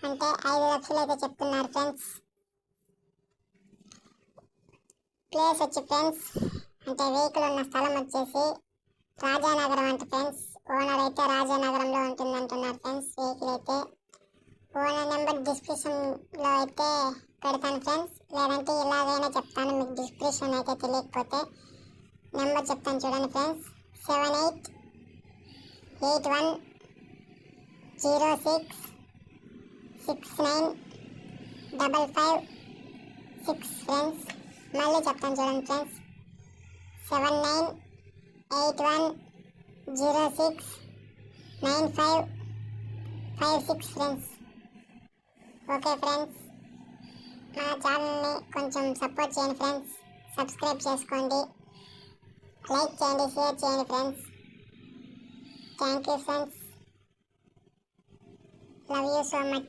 అంటే 5 లక్షలు అయితే చెప్తున్నారు ఫ్రెండ్స్. ప్లేస్ వచ్చి ఫ్రెండ్స్ అంటే వెహికల్ ఉన్న స్థలం వచ్చేసి రాజానగరం అంటే ఫ్రెండ్స్. ఓనర్ అయితే రాజానగరంలో ఉంటుందంటున్నారు ఫ్రెండ్స్. వెహికల్ అయితే ఓనర్ నెంబర్ డిస్క్రిప్షన్లో అయితే పెడతాను ఫ్రెండ్స్, లేదంటే ఇలాగైనా చెప్తాను. మీకు డిస్క్రిప్షన్ అయితే తెలియకపోతే నెంబర్ చెప్తాను చూడండి ఫ్రెండ్స్. 788106695556 ఫ్రెండ్స్. మళ్ళీ చెప్తాను చూడండి ఫ్రెండ్స్. 7981069556 ఫ్రెండ్స్. ఓకే ఫ్రెండ్స్, నా ఛానల్ని కొంచెం సపోర్ట్ చేయండి ఫ్రెండ్స్. సబ్స్క్రైబ్ చేసుకోండి, లైక్ చేయండి, షేర్ చేయండి friends. Thank you friends. Love you so much.